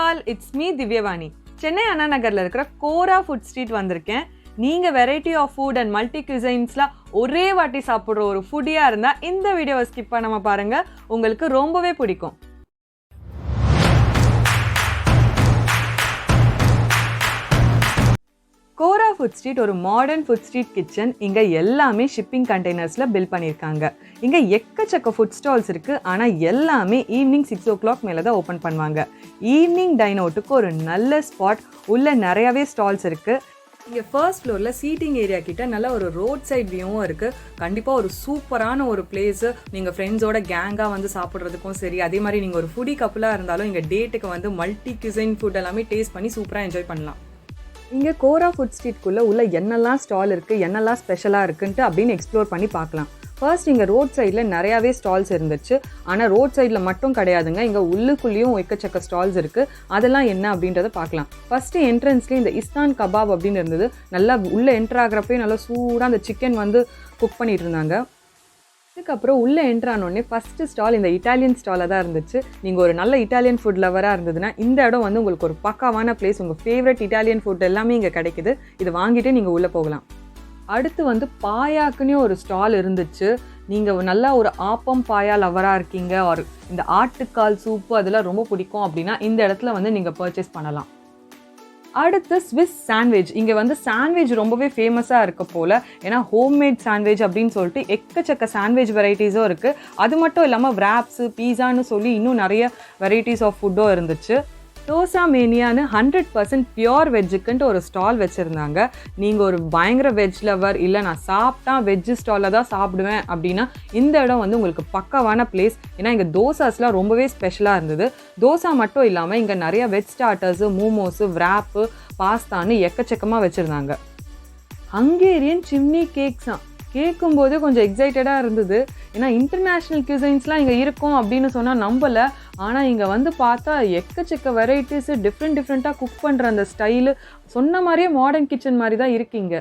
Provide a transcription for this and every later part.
all, it's me Divyavani. Chennai Nagarla இருக்கிற Kora Food Street வந்திருக்கேன். நீங்க variety of food and multi cuisines ஒரே வாட்டி சாப்பிடுற ஒரு ஃபுடியா இருந்தா இந்த வீடியோவை ஸ்கிப் பண்ணாம பாருங்க, உங்களுக்கு ரொம்பவே பிடிக்கும். Kora Food Street ஒரு மாடர்ன் ஃபுட் ஸ்ட்ரீட் கிச்சன். இங்க எல்லாமே ஷிப்பிங் கண்டெய்னர்ஸ்ல பில் பண்ணிருக்காங்க. இங்க எக்கச்சக்க ஃபுட் ஸ்டால்ஸ் இருக்கு. ஆனா எல்லாமே ஈவினிங் 6 o'clock மேல தான் ஓபன் பண்ணுவாங்க. ஈவினிங் டைன் அவுட்டுக்கு ஒரு நல்ல ஸ்பாட். உள்ள நிறையவே ஸ்டால்ஸ் இருக்கு. இங்க ஃபர்ஸ்ட் ஃப்ளோர்ல சீட்டிங் ஏரியா கிட்ட நல்ல ஒரு ரோட் சைட் வியூவும் இருக்கு. கண்டிப்பா ஒரு சூப்பரான ஒரு பிளேஸ். நீங்க ஃப்ரெண்ட்ஸோட கேங்கா வந்து சாப்பிட்றதுக்கும் சரி, அதே மாதிரி நீங்க ஒரு ஃபுடி கப்புலா இருந்தாலும் இங்க டேட்டுக்கு வந்து மல்டி கியூசைன் ஃபுட் எல்லாமே டேஸ்ட் பண்ணி சூப்பரா என்ஜாய் பண்ணலாம். இங்கே கோரா ஃபுட் ஸ்ட்ரீட்குள்ளே உள்ள என்னெல்லாம் ஸ்டால் இருக்குது, என்னெல்லாம் ஸ்பெஷலாக இருக்குன்ட்டு அப்படின்னு எக்ஸ்ப்ளோர் பண்ணி பார்க்கலாம். ஃபர்ஸ்ட் இங்கே ரோட் சைடில் நிறையாவே ஸ்டால்ஸ் இருந்துச்சு. ஆனால் ரோட் சைடில் மட்டும் கிடையாதுங்க, இங்கே உள்ளுக்குள்ளேயும் எக்கச்சக்க ஸ்டால்ஸ் இருக்குது. அதெல்லாம் என்ன அப்படின்றத பார்க்கலாம். ஃபஸ்ட்டு என்ட்ரன்ஸ்லேயே இந்த இஸ்தான் கபாப் அப்படின்னு இருந்தது. நல்லா உள்ளே என்ட்ரு ஆகிறப்பே நல்லா சூடாக அந்த சிக்கன் வந்து குக் பண்ணிட்டு இருந்தாங்க. அதுக்கப்புறம் உள்ளே என்ட்ரானோடனே ஃபஸ்ட்டு ஸ்டால் இந்த இட்டாலியன் ஸ்டாலாக தான் இருந்துச்சு. நீங்கள் ஒரு நல்ல இட்டாலியன் ஃபுட் லவராக இருந்ததுன்னா இந்த இடம் வந்து உங்களுக்கு ஒரு பக்காவான பிளேஸ். உங்கள் ஃபேவரட் இட்டாலியன் ஃபுட் எல்லாமே இங்கே கிடைக்குது. இது வாங்கிட்டு நீங்கள் உள்ளே போகலாம். அடுத்து வந்து பாயாக்குன்னே ஒரு ஸ்டால் இருந்துச்சு. நீங்கள் நல்லா ஒரு ஆப்பம் பாயா லவராக இருக்கீங்க, ஒரு இந்த ஆட்டுக்கால் சூப்பு அதெல்லாம் ரொம்ப பிடிக்கும் அப்படின்னா இந்த இடத்துல வந்து நீங்கள் பர்ச்சேஸ் பண்ணலாம். அடுத்து ஸ்விஸ் சாண்ட்விச். இங்கே வந்து சாண்ட்விச் ரொம்பவே ஃபேமஸாக இருக்க போல். ஏன்னா ஹோம்மேட் சாண்ட்விச் அப்படின்னு சொல்லிட்டு எக்கச்சக்க சாண்ட்விச் வெரைட்டிஸும் இருக்குது. அது மட்டும் இல்லாமல் விராப்ஸு, பீஸான்னு சொல்லி இன்னும் நிறைய வெரைட்டிஸ் ஆஃப் ஃபுட்டும் இருந்துச்சு. தோசா மேனியான்னு 100% பியோர் வெஜ்ஜுக்குன்ட்டு ஒரு ஸ்டால் வச்சுருந்தாங்க. நீங்கள் ஒரு பயங்கர வெஜ் லவர், இல்லை நான் சாப்பிட்டா வெஜ்ஜு ஸ்டாலில் தான் சாப்பிடுவேன் அப்படின்னா இந்த இடம் வந்து உங்களுக்கு பக்காவான பிளேஸ். ஏன்னா இங்கே தோசாஸ்லாம் ரொம்பவே ஸ்பெஷலாக இருந்தது. தோசா மட்டும் இல்லாமல் இங்கே நிறைய வெஜ் ஸ்டார்டர்ஸு, மோமோஸு, விராப்பு, பாஸ்தான்னு எக்கச்சக்கமாக வச்சுருந்தாங்க. ஹங்கேரியன் சிம்னி கேக்ஸாம் கேட்கும்போது கொஞ்சம் எக்ஸைட்டடாக இருந்தது. ஏன்னா இன்டர்நேஷ்னல் கியூசைன்ஸ்லாம் இங்கே இருக்கும் அப்படின்னு சொன்னால் நம்பலை. ஆனால் இங்கே வந்து பார்த்தா எக்கச்சக்க வெரைட்டிஸு, டிஃப்ரெண்ட்டாக குக் பண்ணுற அந்த ஸ்டைலு சொன்ன மாதிரியே மாடர்ன் கிச்சன் மாதிரி தான் இருக்கீங்க.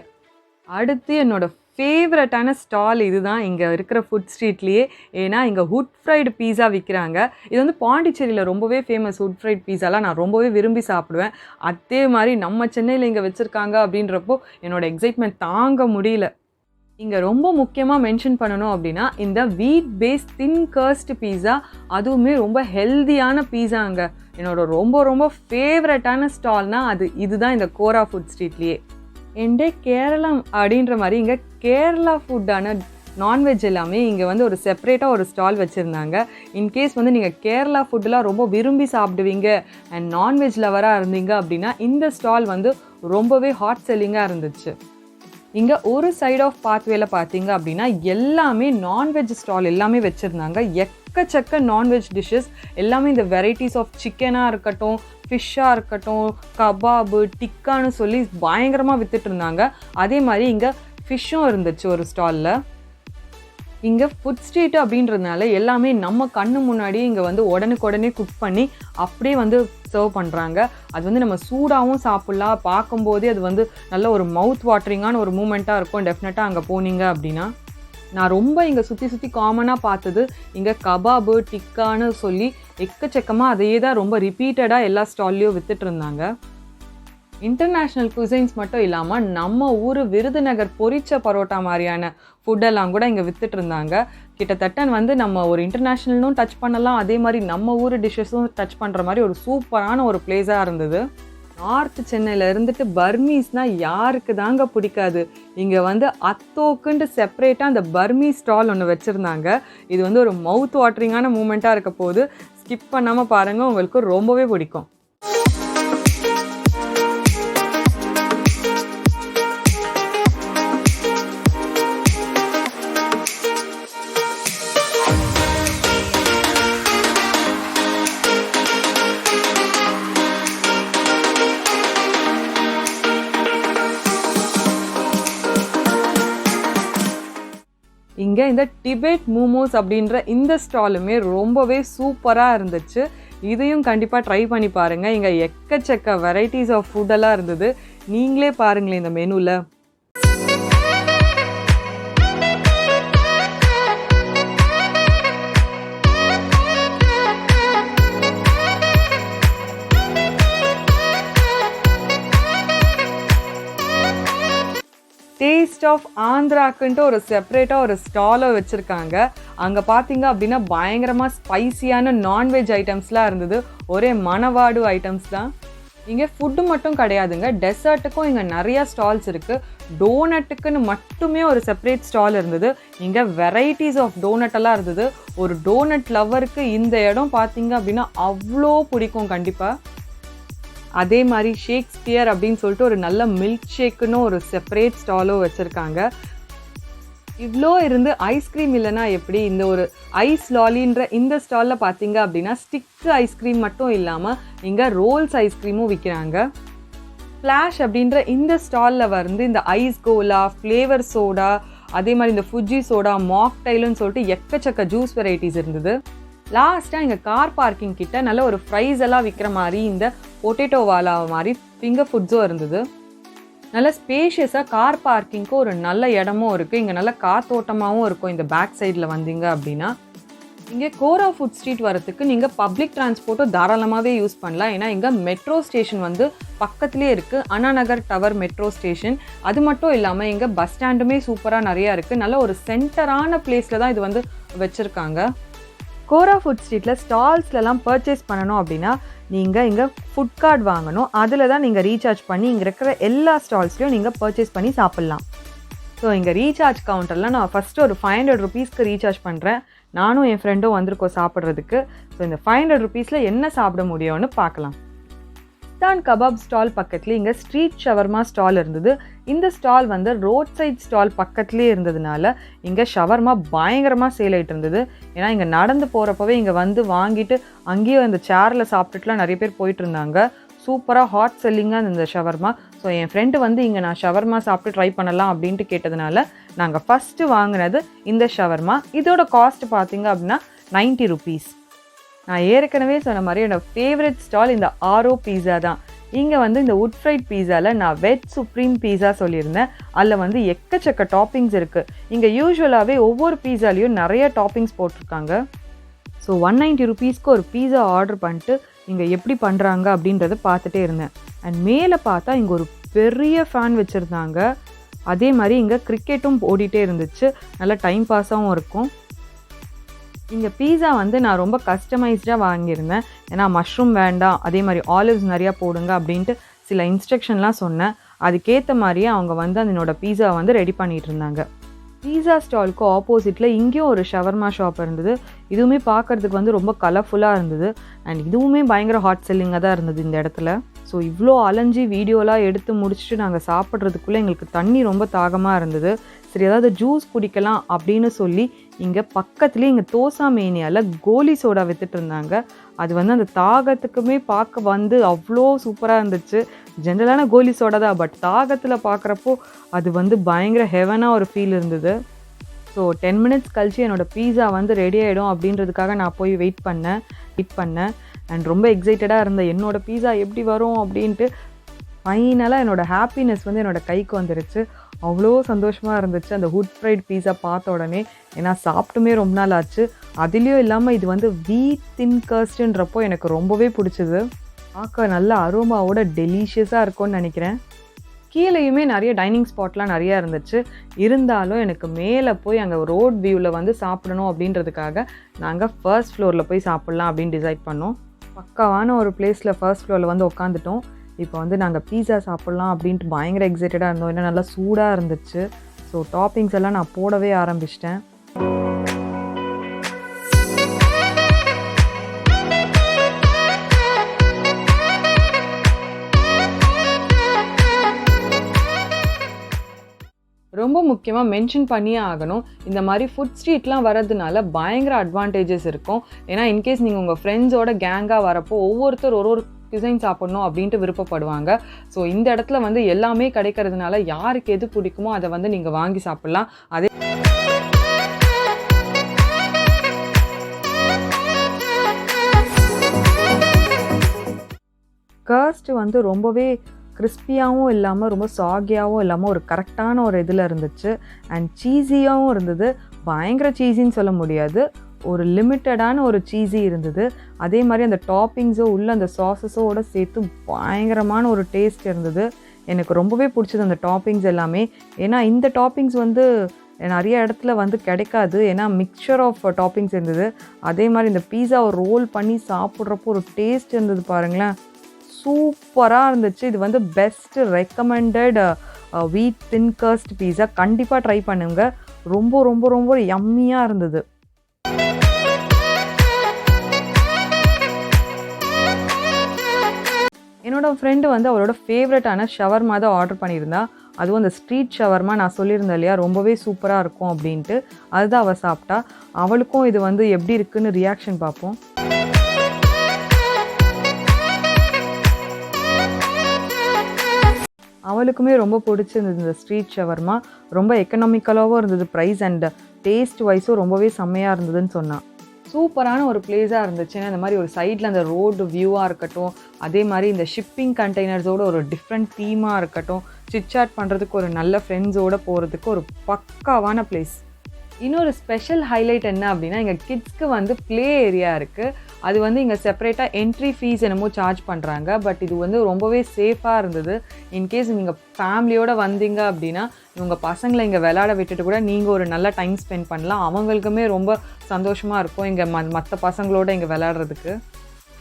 அடுத்து என்னோடய ஃபேவரட்டான ஸ்டால் இதுதான் இங்கே இருக்கிற ஃபுட் ஸ்ட்ரீட்லேயே. ஏன்னா இங்கே ஹுட் ஃப்ரைடு பீஸா விற்கிறாங்க. இது வந்து பாண்டிச்சேரியில் ரொம்பவே ஃபேமஸ். ஹுட் ஃப்ரைட் பீஸாலாம் நான் ரொம்பவே விரும்பி சாப்பிடுவேன். அதே மாதிரி நம்ம சென்னையில் இங்கே வச்சுருக்காங்க அப்படின்றப்போ என்னோடய எக்ஸைட்மெண்ட் தாங்க முடியல. இங்கே ரொம்ப முக்கியமாக மென்ஷன் பண்ணணும் அப்படின்னா இந்த வீட் பேஸ்ட் தின் கர்ஸ்ட் பீஸா, அதுவுமே ரொம்ப ஹெல்தியான பீஸாங்க. என்னோட ரொம்ப ஃபேவரட்டான ஸ்டால்னால் அது இதுதான் இந்த கோரா ஃபுட் ஸ்ட்ரீட்லேயே. என்டே கேரளா அப்படின்ற மாதிரி இங்கே கேரளா ஃபுட்டான நான்வெஜ் எல்லாமே இங்கே வந்து ஒரு செப்பரேட்டாக ஒரு ஸ்டால் வச்சுருந்தாங்க. இன்கேஸ் வந்து நீங்கள் கேரளா ஃபுட்டெலாம் ரொம்ப விரும்பி சாப்பிடுவீங்க அண்ட் நான்வெஜ் லவராக இருந்தீங்க அப்படின்னா இந்த ஸ்டால் வந்து ரொம்பவே ஹாட் செல்லிங்காக இருந்துச்சு. இங்கே ஒரு சைட் ஆஃப் பாத்வேல பார்த்தீங்க அப்படின்னா எல்லாமே நான்வெஜ் ஸ்டால் எல்லாமே வச்சுருந்தாங்க. எக்கச்சக்க நான்வெஜ் டிஷ்ஷஸ் எல்லாமே இந்த வெரைட்டிஸ் ஆஃப் சிக்கனாக இருக்கட்டும், ஃபிஷ்ஷாக இருக்கட்டும், கபாபு, டிக்கான்னு சொல்லி பயங்கரமாக விற்றுட்டு இருந்தாங்க. அதே மாதிரி இங்கே ஃபிஷ்ஷும் இருந்துச்சு ஒரு ஸ்டாலில். இங்கே ஃபுட் ஸ்ட்ரீட் அப்படின்றதுனால எல்லாமே நம்ம கண்ணு முன்னாடியே இங்கே வந்து உடனுக்குடனே குக் பண்ணி அப்படியே வந்து சர்வ் பண்ணுறாங்க. அது வந்து நம்ம சூடாகவும் சாப்பிட்லாம். பார்க்கும்போதே அது வந்து நல்ல ஒரு மவுத் வாட்டரிங்கான ஒரு மூமெண்ட்டாக இருக்கும். டெஃபினட்டாக அங்கே போனீங்க அப்படின்னா. நான் ரொம்ப இங்கே சுற்றி காமனாக பார்த்தது இங்கே கபாபு, டிக்கான்னு சொல்லி எக்கச்சக்கமாக அதையே தான் ரொம்ப ரிப்பீட்டடாக எல்லா ஸ்டால்லையும் விற்றுட்டு இருந்தாங்க. இன்டர்நேஷ்னல் குசைன்ஸ் மட்டும் இல்லாமல் நம்ம ஊர் விருதுநகர் பொரிச்ச பரோட்டா மாதிரியான ஃபுட்டெல்லாம் கூட இங்கே விற்றுட்டு இருந்தாங்க. கிட்டத்தட்ட வந்து நம்ம ஒரு இன்டர்நேஷ்னல்னும் டச் பண்ணலாம், அதே மாதிரி நம்ம ஊர் டிஷ்ஷஸும் டச் பண்ணுற மாதிரி ஒரு சூப்பரான ஒரு பிளேஸாக இருந்தது. நார்த் சென்னையில் இருந்துட்டு பர்மீஸ்னால் யாருக்கு தாங்க பிடிக்காது. இங்கே வந்து அத்தோக்குன்ட்டு செப்பரேட்டாக அந்த பர்மீஸ் ஸ்டால் ஒன்று வச்சுருந்தாங்க. இது வந்து ஒரு மவுத் வாட்டரிங்கான மூமெண்ட்டாக இருக்க போது ஸ்கிப் பண்ணாமல் பாருங்கள், உங்களுக்கு ரொம்பவே பிடிக்கும். இங்கே இந்த டிபேட் மோமோஸ் அப்படின்ற இந்த ஸ்டாலுமே ரொம்பவே சூப்பராக இருந்துச்சு. இதையும் கண்டிப்பாக ட்ரை பண்ணி பாருங்கள். இங்கே எக்கச்சக்க வெரைட்டிஸ் ஆஃப் ஃபுட்டெல்லாம் இருந்தது. நீங்களே பாருங்களேன் இந்த மெனுவில். டேஸ்ட் ஆஃப் ஆந்திராக்குன்ட்டு ஒரு செப்பரேட்டாக ஒரு ஸ்டாலை வச்சுருக்காங்க. அங்கே பார்த்தீங்க அப்படின்னா பயங்கரமாக ஸ்பைசியான நான்வெஜ் ஐட்டம்ஸ்லாம் இருந்தது. ஒரே மணவாடு ஐட்டம்ஸ் தான். இங்கே ஃபுட்டு மட்டும் கிடையாதுங்க, டெசர்ட்டுக்கும் இங்கே நிறையா ஸ்டால்ஸ் இருக்குது. டோனட்டுக்குன்னு மட்டுமே ஒரு செப்பரேட் ஸ்டால் இருந்தது. இங்கே வெரைட்டிஸ் ஆஃப் டோனட்டெல்லாம் இருந்தது. ஒரு டோனட் லவ்வருக்கு இந்த இடம் பார்த்தீங்க அப்படின்னா அவ்வளோ பிடிக்கும் கண்டிப்பாக. அதே மாதிரி ஷேக்ஸ்பியர் அப்படின்னு சொல்லிட்டு ஒரு நல்ல மில்க் ஷேக்குன்னு ஒரு செப்பரேட் ஸ்டாலும் வச்சுருக்காங்க. இவ்வளோ இருந்து ஐஸ்கிரீம் இல்லைன்னா எப்படி? இந்த ஒரு ஐஸ் லாலின்ற இந்த ஸ்டாலில் பார்த்தீங்க அப்படின்னா ஸ்டிக்கு ஐஸ்கிரீம் மட்டும் இல்லாமல் இங்கே ரோல்ஸ் ஐஸ்கிரீமும் விற்கிறாங்க. ஃப்ளாஷ் அப்படின்ற இந்த ஸ்டாலில் வந்து இந்த ஐஸ் கோலா, ஃப்ளேவர் சோடா, அதே மாதிரி இந்த ஃபுஜி சோடா, மாக்டைலுன்னு சொல்லிட்டு எக்கச்சக்க ஜூஸ் வெரைட்டிஸ் இருந்தது. லாஸ்ட்டாக இங்கே கார் பார்க்கிங் கிட்ட நல்ல ஒரு ஃப்ரைஸ் எல்லாம் விற்கிற மாதிரி இந்த பொட்டேட்டோ வாலா மாதிரி ஃபிங்கர் ஃபுட்ஸும் இருந்தது. நல்ல ஸ்பேஷியஸாக கார் பார்க்கிங்க்கு ஒரு நல்ல இடமும் இருக்குது. இங்கே நல்ல காத்தோட்டமாகவும் இருக்கும் இந்த பேக் சைடில் வந்தீங்க அப்படின்னா. இங்கே கோரா ஃபுட் ஸ்ட்ரீட் வரத்துக்கு நீங்கள் பப்ளிக் டிரான்ஸ்போர்ட்டும் தாராளமாகவே யூஸ் பண்ணலாம். ஏன்னா இங்கே மெட்ரோ ஸ்டேஷன் வந்து பக்கத்துலேயே இருக்குது, Anna Nagar tower metro station. அது மட்டும் இல்லாமல் இங்கே பஸ் ஸ்டாண்டுமே சூப்பராக நிறையா இருக்குது. நல்ல ஒரு சென்டரான பிளேஸில் தான் இது வந்து வச்சுருக்காங்க. கோரா ஃபுட் ஸ்ட்ரீட்டில் ஸ்டால்ஸ்லலாம் பர்ச்சேஸ் பண்ணணும் அப்படின்னா நீங்கள் இங்கே ஃபுட் கார்டு வாங்கணும். அதில் தான் நீங்கள் ரீசார்ஜ் பண்ணி இங்கே இருக்கிற எல்லா ஸ்டால்ஸ்லையும் நீங்கள் பர்ச்சேஸ் பண்ணி சாப்பிட்லாம். ஸோ இங்கே ரீசார்ஜ் கவுண்டரில் நான் ஃபஸ்ட்டு ஒரு 500 ருபீஸ்க்கு ரீசார்ஜ் பண்ணுறேன். நானும் என் ஃப்ரெண்டும் வந்திருக்கோம் சாப்பிட்றதுக்கு. ஸோ இந்த 500 ருபீஸில் என்ன சாப்பிட முடியும்னு பார்க்கலாம். தான் கபாப் ஸ்டால் பக்கத்துலேயே இங்கே ஸ்ட்ரீட் ஷவர்மா ஸ்டால் இருந்தது. இந்த ஸ்டால் வந்து ரோட் சைட் ஸ்டால் பக்கத்துலேயே இருந்ததுனால இங்கே ஷவர்மா பயங்கரமாக சேல் ஆகிட்டு இருந்தது. ஏன்னா இங்கே நடந்து போகிறப்பவே இங்கே வந்து வாங்கிட்டு அங்கேயே அந்த சேரில் சாப்பிட்டுட்டுலாம் நிறைய பேர் போயிட்டு இருந்தாங்க. சூப்பராக ஹாட் செல்லிங்காக இந்த ஷவர்மா. ஸோ என் ஃப்ரெண்டு வந்து இங்கே நான் ஷவர்மா சாப்பிட்டு ட்ரை பண்ணலாம் அப்படின்ட்டு கேட்டதுனால நாங்கள் ஃபஸ்ட்டு வாங்கினது இந்த ஷவர்மா. இதோட காஸ்ட் பார்த்தீங்க அப்படின்னா 90 ருபீஸ். நான் ஏற்கனவே சொன்ன மாதிரி என்னோடய ஃபேவரட் ஸ்டால் இந்த ஆரோ பீஸா தான். இங்கே வந்து இந்த would fried பீஸாவில் non veg supreme பீஸா சொல்லியிருந்தேன். அதில் வந்து எக்கச்சக்க டாப்பிங்ஸ் இருக்குது. இங்கே யூஸ்வலாகவே ஒவ்வொரு பீஸாலையும் நிறைய டாப்பிங்ஸ் போட்டிருக்காங்க. ஸோ 190 ருபீஸ்க்கு ஒரு பீஸா ஆர்டர் பண்ணிட்டு இங்கே எப்படி பண்ணுறாங்க அப்படின்றத பார்த்துட்டே இருந்தேன். அண்ட் மேலே பார்த்தா இங்கே ஒரு பெரிய ஃபேன் வச்சுருந்தாங்க. அதே மாதிரி இங்கே கிரிக்கெட்டும் ஓடிட்டே இருந்துச்சு. நல்லா டைம் பாஸாகவும் இருக்கும். இங்கே பீஸா வந்து நான் ரொம்ப கஸ்டமைஸ்டாக வாங்கியிருந்தேன். ஏன்னா மஷ்ரூம் வேண்டாம், அதே மாதிரி ஆலிவ்ஸ் நிறையா போடுங்க அப்படின்ட்டு சில இன்ஸ்ட்ரக்ஷன்லாம் சொன்னேன். அதுக்கேற்ற மாதிரியே அவங்க வந்து என்னோடய பீஸா வந்து ரெடி பண்ணிகிட்டு இருந்தாங்க. பீஸா ஸ்டாலுக்கு ஆப்போசிட்டில் இங்கேயும் ஒரு ஷவர்மா ஷாப் இருந்தது. இதுவுமே பார்க்குறதுக்கு வந்து ரொம்ப கலர்ஃபுல்லாக இருந்தது. அண்ட் இதுவுமே பயங்கர ஹாட் செல்லிங்காக தான் இருந்தது இந்த இடத்துல. ஸோ இவ்வளோ அலைஞ்சி வீடியோலாம் எடுத்து முடிச்சுட்டு நாங்கள் சாப்பிட்றதுக்குள்ளே எங்களுக்கு தண்ணி ரொம்ப தாகமாக இருந்தது. சரி ஏதாவது ஜூஸ் குடிக்கலாம் அப்படின்னு சொல்லி இங்கே பக்கத்துலேயே இங்கே தோசா மேனியாவில் கோலி சோடா விற்றுட்டு இருந்தாங்க. அது வந்து அந்த தாகத்துக்குமே பார்க்க வந்து அவ்வளோ சூப்பராக இருந்துச்சு. ஜென்ரலான கோலி சோடா தான், பட் தாகத்தில் பார்க்குறப்போ அது வந்து பயங்கர ஹெவனாக ஒரு ஃபீல் இருந்தது. ஸோ 10 மினிட்ஸ் கழிச்சு என்னோடய பீஸா வந்து ரெடி ஆகிடும் அப்படின்றதுக்காக நான் போய் வெயிட் பண்ணேன். அண்ட் ரொம்ப எக்ஸைட்டடாக இருந்தேன் என்னோடய பீஸா எப்படி வரும் அப்படின்ட்டு. ஃபைனலாக என்னோடய ஹாப்பினஸ் வந்து என்னோடய கைக்கு வந்துருச்சு. அவ்வளோ சந்தோஷமாக இருந்துச்சு அந்த வுட் ஃப்ரைட் பீஸா பார்த்த உடனே. ஏன்னா சாப்பிட்டுமே ரொம்ப நாள் ஆச்சு. அதுலேயும் இல்லாமல் இது வந்து வீட் தின் கர்ஸ்ட்ன்றப்போ எனக்கு ரொம்பவே பிடிச்சிது. பார்க்க நல்ல அரோமாவோட டெலிஷியஸாக இருக்கும்னு நினைக்கிறேன். கீழேயுமே நிறைய டைனிங் ஸ்பாட்லாம் நிறையா இருந்துச்சு. இருந்தாலும் எனக்கு மேலே போய் அங்கே ரோட் வியூவில் வந்து சாப்பிடணும் அப்படின்றதுக்காக நாங்கள் ஃபர்ஸ்ட் ஃப்ளோரில் போய் சாப்பிட்லாம் அப்படின்னு டிசைட் பண்ணோம். பக்காவான ஒரு பிளேஸில் ஃபர்ஸ்ட் ஃப்ளோரில் வந்து உட்காந்துட்டோம். இப்போ வந்து நாங்கள் பீஸா சாப்பிட்லாம் அப்படின்ட்டு பயங்கர எக்ஸைட்டடாக இருந்தோம். ஏன்னா நல்லா சூடாக இருந்துச்சு. ஸோ டாப்பிங்ஸ் எல்லாம் நான் போடவே ஆரம்பிச்சிட்டேன். ரொம்ப முக்கியமாக மென்ஷன் பண்ணியே ஆகணும், இந்த மாதிரி ஃபுட் ஸ்ட்ரீட்லாம் வரதுனால பயங்கர அட்வான்டேஜஸ் இருக்கும். ஏன்னா இன்கேஸ் நீங்கள் உங்கள் ஃப்ரெண்ட்ஸோட கேங்காக வரப்போ ஒவ்வொருத்தர் ஒரு குசைன் சாப்பிடணும் அப்படின்ட்டு விருப்பப்படுவாங்க. ஸோ இந்த இடத்துல வந்து எல்லாமே கிடைக்கிறதுனால யாருக்கு எது பிடிக்குமோ அதை வந்து நீங்கள் வாங்கி சாப்பிட்லாம். அதே கர்ஸ்ட் வந்து ரொம்பவே கிறிஸ்பியாகவும் இல்லாமல் ரொம்ப சாகியாகவும் இல்லாமல் ஒரு கரெக்டான ஒரு இதில் இருந்துச்சு. அண்ட் சீஸியாகவும் இருந்தது. பயங்கர சீஸின்னு சொல்ல முடியாது, ஒரு லிமிட்டடான ஒரு சீஸி இருந்தது. அதே மாதிரி அந்த டாப்பிங்ஸோ உள்ள அந்த சாஸஸோடு சேர்த்து பயங்கரமான ஒரு டேஸ்ட் இருந்தது. எனக்கு ரொம்பவே பிடிச்சது அந்த டாப்பிங்ஸ் எல்லாமே. ஏன்னா இந்த டாப்பிங்ஸ் வந்து நிறைய இடத்துல வந்து கிடைக்காது. ஏன்னா மிக்சர் ஆஃப் டாப்பிங்ஸ் இருந்தது. அதே மாதிரி இந்த பீஸாவை ரோல் பண்ணி சாப்பிட்றப்போ ஒரு டேஸ்ட் இருந்தது பாருங்களேன், சூப்பராக இருந்துச்சு. இது வந்து பெஸ்ட் ரெக்கமெண்டட் வீட் தின் கர்ஸ்ட் பீஸா. கண்டிப்பாக ட்ரை பண்ணுங்க. ரொம்ப ரொம்ப ரொம்ப யம்மியாக இருந்தது. என்னோட ஃப்ரெண்டு வந்து அவளோட ஃபேவரட்டான ஷவர்மா தான் ஆர்டர் பண்ணியிருந்தா. அதுவும் அந்த ஸ்ட்ரீட் ஷவர்மா நான் சொல்லியிருந்தேன் இல்லையா, ரொம்பவே சூப்பராக இருக்கும் அப்படின்ட்டு. அதுதான் அவள் சாப்பிட்டா. அவளுக்கும் இது வந்து எப்படி இருக்குன்னு ரியாக்ஷன் பார்ப்போம். அவளுக்குமே ரொம்ப பிடிச்சிருந்தது இந்த ஸ்ட்ரீட் ஷவர்மா. ரொம்ப எக்கனாமிக்கலாகவும் இருந்தது ப்ரைஸ், அண்ட் டேஸ்ட் வைஸும் ரொம்பவே செம்மையாக இருந்ததுன்னு சொன்னான். சூப்பரான ஒரு பிளேஸாக இருந்துச்சுன்னா இந்த மாதிரி ஒரு சைடில் அந்த ரோடு வியூவாக இருக்கட்டும், அதே மாதிரி இந்த ஷிப்பிங் கண்டெய்னர்ஸோட ஒரு டிஃப்ரெண்ட் தீமாக இருக்கட்டும், சிட்சாட் பண்ணுறதுக்கு ஒரு நல்ல ஃப்ரெண்ட்ஸோடு போகிறதுக்கு ஒரு பக்காவான பிளேஸ். இன்னொரு ஸ்பெஷல் ஹைலைட் என்ன அப்படின்னா, எங்கள் கிட்ஸ்க்கு வந்து ப்ளே ஏரியா இருக்குது. அது வந்து இங்கே செப்பரேட்டாக என்ட்ரி ஃபீஸ் என்னமோ சார்ஜ் பண்ணுறாங்க. பட் இது வந்து ரொம்பவே சேஃபாக இருந்தது. இன்கேஸ் நீங்கள் ஃபேமிலியோடு வந்தீங்க அப்படின்னா உங்கள் பசங்களை இங்கே விளையாட விட்டுட்டு கூட நீங்கள் ஒரு நல்ல டைம் ஸ்பெண்ட் பண்ணலாம். அவங்களுக்குமே ரொம்ப சந்தோஷமாக இருக்கும் இங்கே மற்ற பசங்களோட இங்கே விளையாடுறதுக்கு.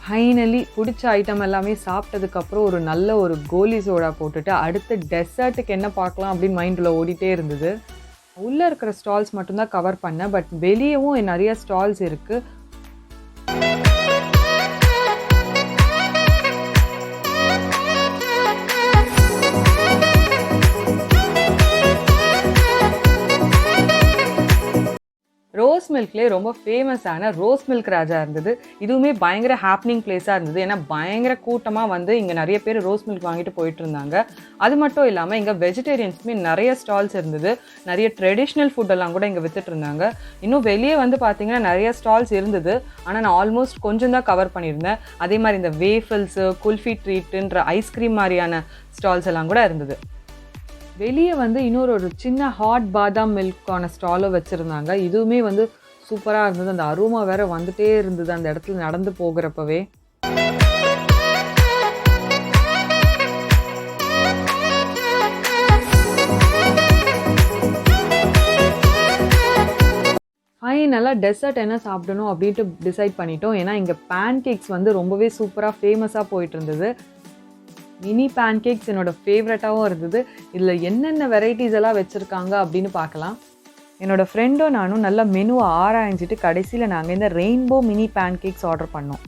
ஃபைனலி பிடிச்ச ஐட்டம் எல்லாமே சாப்பிட்டதுக்கப்புறம் ஒரு நல்ல ஒரு கோலி சோடா போட்டுட்டு அடுத்து டெசர்ட்டுக்கு என்ன பார்க்கலாம் அப்படின்னு மைண்டில் ஓடிட்டே இருந்தது. உள்ளே இருக்கிற ஸ்டால்ஸ் மட்டும்தான் கவர் பண்ணேன். பட் வெளியவும் நிறைய ஸ்டால்ஸ் இருக்குது. ரோஸ் மில்க்லேயே ரொம்ப ஃபேமஸான ரோஸ் மில்க் ராஜா இருந்தது. இதுவுமே பயங்கர ஹாப்னிங் பிளேஸாக இருந்தது. ஏன்னா பயங்கர கூட்டமாக வந்து இங்கே நிறைய பேர் ரோஸ் மில்க் வாங்கிட்டு போயிட்டு இருந்தாங்க. அது மட்டும் இல்லாமல் இங்கே வெஜிடேரியன்ஸுமே நிறைய ஸ்டால்ஸ் இருந்தது. நிறைய ட்ரெடிஷ்னல் ஃபுட்டெல்லாம் கூட இங்கே வித்துட்டு இருந்தாங்க. இன்னும் வெளியே வந்து பார்த்தீங்கன்னா நிறைய ஸ்டால்ஸ் இருந்தது. ஆனால் நான் ஆல்மோஸ்ட் கொஞ்சம் தான் கவர் பண்ணியிருந்தேன். அதே மாதிரி இந்த வேஃபல்ஸு, குல்ஃபி ட்ரீட்டுன்ற ஐஸ்கிரீம் மாதிரியான ஸ்டால்ஸ் எல்லாம் கூட இருந்தது. வெளியே வந்து ஒரு சின்ன ஹாட் பாதாம் மில்க்கான ஸ்டாலும் வச்சுருந்தாங்க. இதுவுமே வந்து சூப்பராக இருந்தது. அந்த அரோமா வேறு வந்துகிட்டே இருந்தது அந்த இடத்துல நடந்து போகிறப்பவே. ஃபைனலாக டெசர்ட் என்ன சாப்பிடணும் அப்படின்ட்டு டிசைட் பண்ணிட்டோம். ஏன்னா இங்கே பேன் கேக்ஸ் வந்து ரொம்பவே சூப்பராக ஃபேமஸாக போயிட்டு இருந்தது. மினி பேன் கேக்ஸ் என்னோடய ஃபேவரட்டாகவும் இருந்தது. இதில் என்னென்ன வெரைட்டிஸ் எல்லாம் வச்சுருக்காங்க அப்படின்னு பார்க்கலாம். என்னோடய ஃப்ரெண்டும் நானும் நல்லா மெனுவை ஆராய்ஞ்சிட்டு கடைசியில் நாங்கள் இந்த rainbow mini pancakes order பண்ணோம்.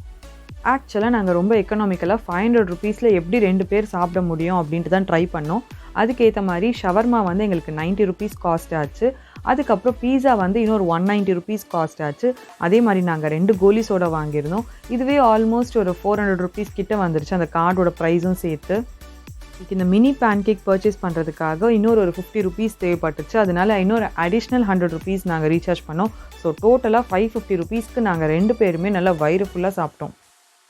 ஆக்சுவலாக நாங்கள் ரொம்ப எக்கனாமிக்கலாக 500 rupees எப்படி 2 பேர் சாப்பிட முடியும் அப்படின்ட்டு தான் ட்ரை பண்ணோம். அதுக்கேற்ற மாதிரி ஷவர்மா வந்து எங்களுக்கு 90 rupees காஸ்ட் ஆச்சு. அதுக்கப்புறம் பீஸா வந்து இன்னொரு 190 rupees காஸ்ட் ஆச்சு. அதே மாதிரி நாங்கள் 2 கோலி சோடா வாங்கியிருந்தோம். இதுவே ஆல்மோஸ்ட் ஒரு 400 rupees கிட்ட வந்துருச்சு அந்த கார்டோட ப்ரைஸும் சேர்த்து. இந்த மினி பேன் கேக் பர்ச்சேஸ் பண்ணுறதுக்காக இன்னொரு 50 rupees தேவைப்பட்டுச்சு. அதனால இன்னொரு அடிஷ்னல் 100 rupees நாங்கள் ரீசார்ஜ் பண்ணோம். ஸோ டோட்டலாக 550 rupeesக்கு நாங்கள் 2 பேருமே நல்லா வயிறு ஃபுல்லாக சாப்பிட்டோம்.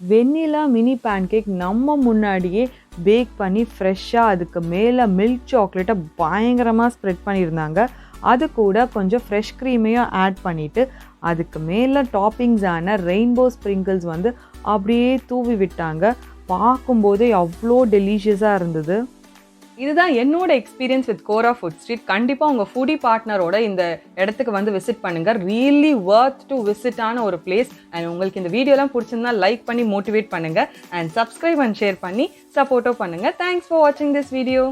வெண்ணிலா மினி பேன் கேக் நம்ம முன்னாடியே பேக் பண்ணி ஃப்ரெஷ்ஷாக அதுக்கு மேலே மில்க் சாக்லேட்டை பயங்கரமாக ஸ்ப்ரெட் பண்ணியிருந்தாங்க. அது கூட கொஞ்சம் ஃப்ரெஷ் க்ரீமையும் ஆட் பண்ணிவிட்டு அதுக்கு மேலே டாப்பிங்ஸான ரெயின்போ ஸ்ப்ரிங்கிள்ஸ் வந்து அப்படியே தூவி விட்டாங்க. பார்க்கும்போதே அவ்வளோ டெலிஷியஸாக இருந்தது. இதுதான் என்னோட experience with Kora food street. கண்டிப்பாக உங்கள் ஃபுடி பார்ட்னரோட இந்த இடத்துக்கு வந்து விசிட் பண்ணுங்கள். ரியலி வர்த் டு விசிட்டான ஒரு பிளேஸ். அண்ட் உங்களுக்கு இந்த வீடியோலாம் பிடிச்சிருந்தா லைக் பண்ணி மோட்டிவேட் பண்ணுங்கள். அண்ட் சப்ஸ்கிரைப் அண்ட் ஷேர் பண்ணி சப்போர்ட்டும் பண்ணுங்கள். தேங்க்ஸ் ஃபார் வாட்சிங் திஸ் வீடியோ.